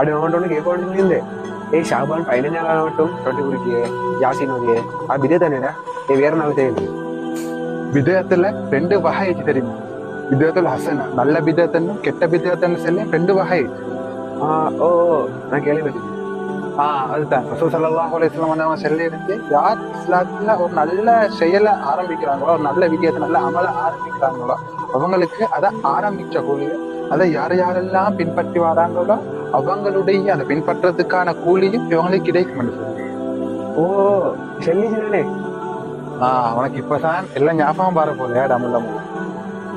அப்படி அவன்கிட்ட ஒன்று கேட்க வேண்டியிருந்தேன். ஏய் ஷாபான் 15 நாள் மட்டும் ரொட்டி குடிக்கியே யாசின் ஓதியே அது இதே தானேடா. வேற நாள் தேவை விதத்துல 2 வகை ஐச்சு தெரியுமா? விதத்துல ஹசனா நல்ல விதத்தன்னு கெட்ட விதத்தன்னு சொல்லி 2 வகை ஐச்சு. ஓ நான் கேள்விப்பட்டேன். அதுதான் ரசூல் ஸல்லல்லாஹு அலைஹி வஸல்லம் அவங்க சொல்லி இருந்து, யார் இஸ்லாத்துல ஒரு நல்ல செயலை ஆரம்பிக்கிறாங்களோ, ஒரு நல்ல விடயத்தை நல்ல அமல ஆரம்பிக்கிறாங்களோ, அவங்களுக்கு அதை ஆரம்பிச்ச கூலி, அதை யாரெல்லாம் பின்பற்றி வராங்களோ அவங்களுடைய அதை பின்பற்றதுக்கான கூலியும் இவங்களுக்கு கிடைக்கும். ஓ சொல்லிச்சுனே. அவனுக்கு இப்பதான் எல்லாம் ஞாபகம் பாரு போல டமுல்ல.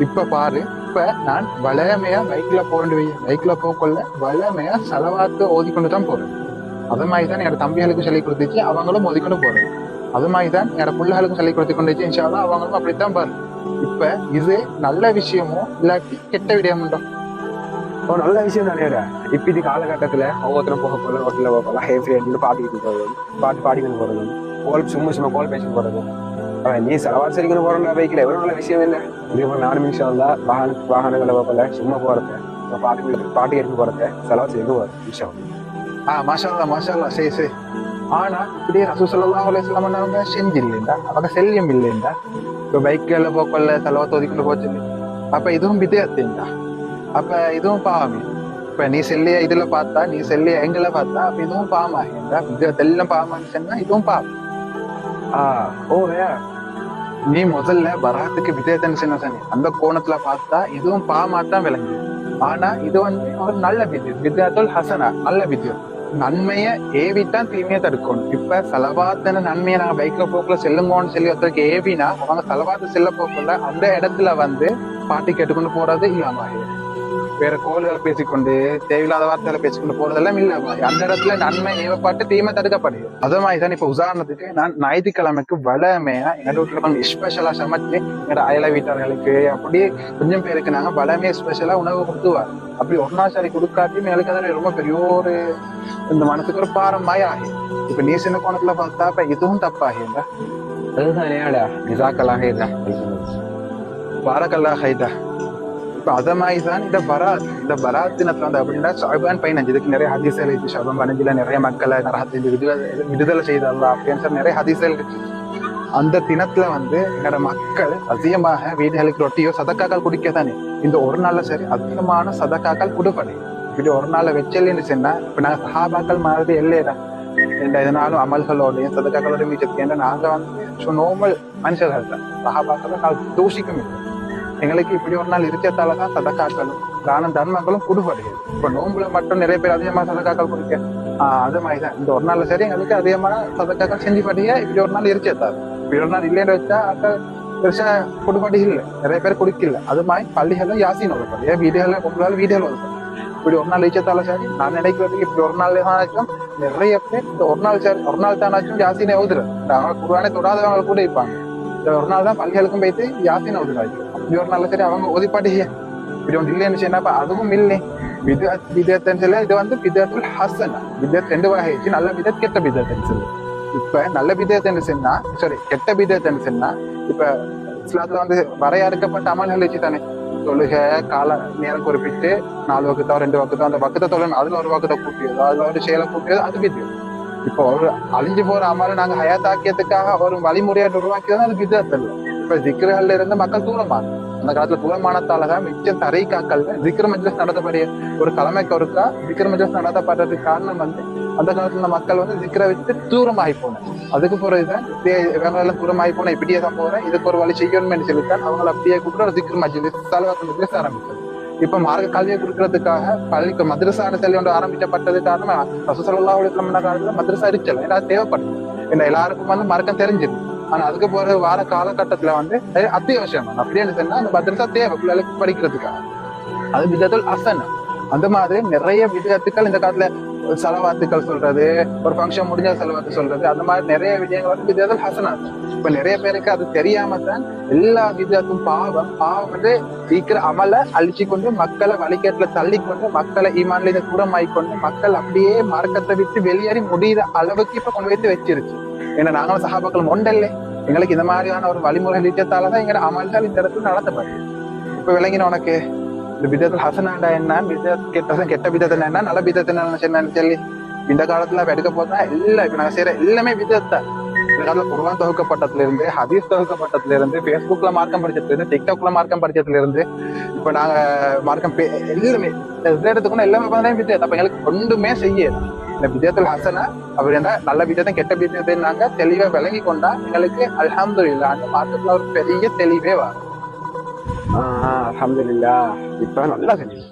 இப்ப பாரு, இப்ப நான் வளமையா பைக்ல பைக்ல போகல வளமையா செலவாத்து ஓதிக்கொண்டு தான் போறேன். அது மாதிரிதான் என்னோட தம்பிகளுக்கும் சொல்லி கொடுத்துச்சு, அவங்களும் ஓதிக்கொண்டு போறேன். அது மாதிரிதான் என்னோட பிள்ளைகளுக்கும் சொல்லி கொடுத்து கொண்டுச்சு, இன்ஷால்லா அவங்களும் அப்படித்தான் பாரு. இப்ப இது நல்ல விஷயமோ இல்லாட்டி கெட்ட விடயமுண்டோ? நல்ல விஷயம் தானேடா. இப்ப இது காலகட்டத்துல ஒவ்வொருத்தரும் போக போல ரோட்ல போகலாம், ஹே ஃப்ரெண்ட் பாடிக்கிட்டு போறது, பாட்டு பாடிக்கிட்டு போறது, சும்மா கோல் பேசிட்டு போறது. நீ செலவாட்டு சரிக்கணும் போறோம்னா பைக்கில் எவ்வளவு நல்ல விஷயம் இல்லை. இதே போல 4 நிமிஷம் இருந்தா வாகனங்களை போகல சும்மா போறத பாட்டு எடுத்து போறத செலவு செய்து போறது விஷயம். மாஷா அல்லாஹ் சரி. ஆனா இப்படியே ரசூல் ஸல்லல்லாஹு அலைஹி வஸல்லம் அவங்க செஞ்சில்லைண்டா, அவங்க செல்லியம் இல்லைண்டா. இப்ப பைக்கில் போக்கொள்ள செலவை தோதிக்கொண்டு போச்சு. அப்ப இதுவும் விதயத்தேண்டா, அப்ப இதுவும் பாவமே. இப்ப நீ செல்லிய இதுல பார்த்தா, நீ செல்லிய எங்களை பார்த்தா அப்ப இதுவும் பாவமாகா. விதத்தெல்லாம் பாவமான்னு சொன்னா இதுவும் பாவம். நீ முதல்ல பராத்துக்கு விதயத்தன்னு சொன்ன அந்த கோணத்துல பார்த்தா இதுவும் பாவமாத்தான் விளங்குது. ஆனா இது ஒரு நல்ல வித்தியம், வித்யாத்துல் ஹசனா, நல்ல வித்தியம். நன்மையை ஏவித்தான் தீமையை தடுக்கணும். இப்ப செலவாத்தான நன்மையை நாங்க பைக்ல போக்குல செல்லுங்கன்னு சொல்லி ஒருத்தருக்கு ஏவினா அவங்க செலவாத்து செல்ல போக்குள்ள அந்த இடத்துல பாட்டு கேட்டுக்கொண்டு போறது இல்லாம வேற கோள்களை பேசிக்கொண்டு தேவையில்லாத வார்த்தைகளை பேசிக்கொண்டு போறதெல்லாம் இல்லாம அந்த இடத்துல நன்மை ஏவப்பட்டு தீமை தடுக்கப்படுது. அது மாதிரிதான் இப்ப உதாரணத்துக்கு நான் ஞாயிற்றுக்கிழமைக்கு வளமையா எங்க வீட்டுல கொஞ்சம் ஸ்பெஷலா சமைச்சு எங்க அயல வீட்டார்களுக்கு அப்படி கொஞ்சம் பேருக்கு நாங்க வளமையா ஸ்பெஷலா உணவு கொடுத்துவார். அப்படி ஒரு நாள் சரி கொடுக்காட்டியும் எங்களுக்கு அதில் ரொம்ப பெரிய ஒரு இந்த மனசுக்கு ஒரு பாரமாய் ஆகி. இப்ப நீ சின்ன கோணத்துல பார்த்தா இப்ப இதுவும் தப்பாகிண்டா. அதுதானேடா நிசாக்கலாக பாரக்கல்லாக. இப்ப அத மாதிரிதான் இந்த பராத் தினத்துல அப்படின்னா ஷாபான் 15 இதுக்கு நிறைய ஹதீஸ்கள் இருக்கு. ஷாபான் 15ல நிறைய மக்களை விடுதலை செய்தாரா அப்படின்னு சொல்லி நிறைய ஹதீஸ்கள் இருக்கு. அந்த தினத்துல என்னோட மக்கள் அதிகமாக வீடுகளுக்கு ரொட்டியோ சதக்காக்கள் குடிக்கத்தானே. இந்த ஒரு நாள்ல சரி அதிகமான சதக்காக்கள் கொடுப்பனே. இப்படி ஒரு நாள்ல வச்சல்னு சொன்னா இப்ப நாங்க சஹாபாக்கள் மாதிரி இல்லையா இதனாலும் அமல்களோடையும் சதக்காக்களோடையும் மிச்சத்துக்கு நாங்க நோமல் மனுஷர்கள் தான். சஹாபாக்கள் தூஷிக்கும் இல்லை. எங்களுக்கு இப்படி ஒரு நாள் இருக்கத்தாலதான் சதக்காக்களும் தான தர்மங்களும் கொடுப்படுகிறது. இப்ப நோம்புல மட்டும் நிறைய பேர் அதிகமா சதக்காக்கள் கொடுக்க அது மாதிரிதான் இந்த ஒரு நாள்ல சரி எங்களுக்கு அதிகமான சதக்காக்கள் செஞ்சு படிக்க இப்படி ஒரு நாள் இருக்கத்தாது. இப்படி ஒரு நாள் இல்லைன்னு வச்சா பெருசா கொடுப்பாடி இல்லை, நிறைய பேர் குடிக்கல. அது மாதிரி பள்ளிகளும் யாசின் ஒதுப்படும், வீடுகளை பொங்கலால் வீடுகள் ஒதுப்படும். இப்படி ஒரு நாள் ஈச்சத்தால சரி நான் நினைக்கிறதுக்கு இப்படி ஒரு நாள் தானாச்சும் நிறைய பேர் இந்த ஒரு நாள் தானாச்சும் யாசினை ஓதுறது. குருவானை தொடாதவங்க கூட இருப்பாங்க. ஒரு நாள் தான் பள்ளிகளுக்கும் போயிட்டு யாசினை ஓதுறாங்க. இப்படி ஒரு நாள் சரி அவங்க ஓதிப்பாட்டிய இப்படி ஒன்று இல்லைன்னு சொன்னா அதுவும் இல்லை. விதத்துன்னு சொல்ல இது விதத்துல் ஹசனா. விதத் 2 வகை, நல்ல விதத் கெட்ட விதத்துன்னு சொல்லு. இப்ப நல்ல விதத்துன்னு சொன்னா கெட்ட விதத்துன்னு சொன்னா இப்ப இஸ்லாத்துல வரையறுக்கப்பட்ட அமல்கள் வச்சு தானே தொழுகை கால நேரம் குறிப்பிட்டு 4 வகுத்தோ 2 வகுத்தோ அந்த வகுத்த தொழில் அதுல ஒரு வகுத்தை கூட்டியதோ அதுல ஒரு செயலை கூட்டியதோ அது வித்தியம். இப்போ ஒரு அழிஞ்சு போற அமலை நாங்க ஹயாத்தாக்கியத்துக்காக ஒரு வழிமுறையை உருவாக்கியதான் அது விதத்தில். இப்ப ஜிக்ருகள்ல இருந்து மக்கள் தூரமான அந்த காலத்துல தூரமானத்தாலதான் மிச்சம் தரைக்காக்கள்ல ஜிக்ர் மஜ்லிஸ் நடத்தப்படிய ஒரு தலைமைக்கு ஒருக்கா ஜிக்ர் மஜ்லிஸ் நடத்தப்படுறதுக்கு காரணம் அந்த காலத்துல மக்கள் ஜிக்ரை வச்சு தூரமாகி போனேன். அதுக்கு பிறகுதான் இவங்களெல்லாம் தூரமாகி போன இப்படியே தான் போறேன், இதுக்கு ஒரு வழி செய்யணும்னு சொல்லித்தான் அவங்களை அப்படியே கூப்பிட்டு ஒரு ஜிக்ர் மஜ்லிஸ் தலவாத்து மஜ்லிஸ் ஆரம்பிச்சது. இப்ப மார்க்க கல்வியை கொடுக்கறதுக்காக பள்ளிக்கு மதரசான செல்வி ஒன்று ஆரம்பிக்கப்பட்டது காரணம் ரசூல் ஸல்லல்லாஹு அலைஹி வஸல்லம் காலத்துல மதரசா இருக்கல. ஏன்னா தேவைப்படுது, ஏன்னா எல்லாருக்கும் மார்க்கம் தெரிஞ்சிருக்கு. ஆனா அதுக்கு போற வார காலகட்டத்துல அத்தியாவசியம் அப்படின்னு சொன்னா அந்த மதரசா தேவை பிள்ளைகளுக்கு படிக்கிறதுக்காக. அது விதத்துல் ஹசனா. அந்த மாதிரி நிறைய விதத்துக்கள் இந்த காலத்துல செலவாத்துக்கள் சொல்றது, ஒரு ஃபங்க்ஷன் முடிஞ்ச செலவாத்து சொல்றது, அந்த மாதிரி நிறைய விடயங்கள் விதத்துல் ஹசனா. இப்ப நிறைய பேருக்கு அது தெரியாம தான் எல்லா விதத்தும் பாவம் சீக்கிர அமலை அழிச்சு கொண்டு மக்களை வழிகேட்டுல தள்ளி கொண்டு மக்களை ஈமான்ல தூரமாயிக்கொண்டு மக்கள் அப்படியே மார்க்கத்தை விட்டு வெளியேறி முடிகிற அளவுக்கு இப்ப கொண்டு வைத்து வச்சிருச்சு. ஏன்னா நாங்களும் சஹாபாக்கள் ஒன்றல்ல, எங்களுக்கு இந்த மாதிரியான ஒரு வழிமுறை நிச்சயத்தாலதான் எங்க அமல்கள் இந்த இடத்துல நடத்தப்படுது. இப்ப விளங்கின உனக்கு இந்த பிதத்தில் ஹசனாண்டா என்ன, கெட்ட பிதத்தை என்ன, நல்ல பிதத்தை என்னன்னு சொல்லி இந்த காலத்துல எடுக்க போதா எல்லாம் இப்ப நாங்க செய்யற எல்லாமே பிதத்தான். இந்த காலத்துல குர்ஆன் தொகுக்கப்பட்டதுல இருந்து, ஹதீஸ் தொகுக்கப்பட்டதுல இருந்து, Facebookல மார்க்கம் படிச்சதுல இருந்து, டிக்டாக்ல மார்க்கம் படிச்சதுல இருந்து, இப்ப நாங்க மார்க்கம் எல்லாமே எடுத்துக்கணும், எல்லாமே பார்த்தா பிதத். அப்ப எங்களுக்கு ஒன்றுமே செய்யல. இந்த பிதத்துல் ஹசனா அப்படின்னா நல்ல பிதத்தை கெட்ட பிதத்தை நாங்க தெளிவா விளங்கி கொண்டா எங்களுக்கு அல்ஹம்துலில்லாஹ் அந்த மார்க்கத்துல ஒரு பெரிய தெளிவே வரும். அல்ஹம்துலில்லாஹ். இப்ப நல்லா தெரியும்.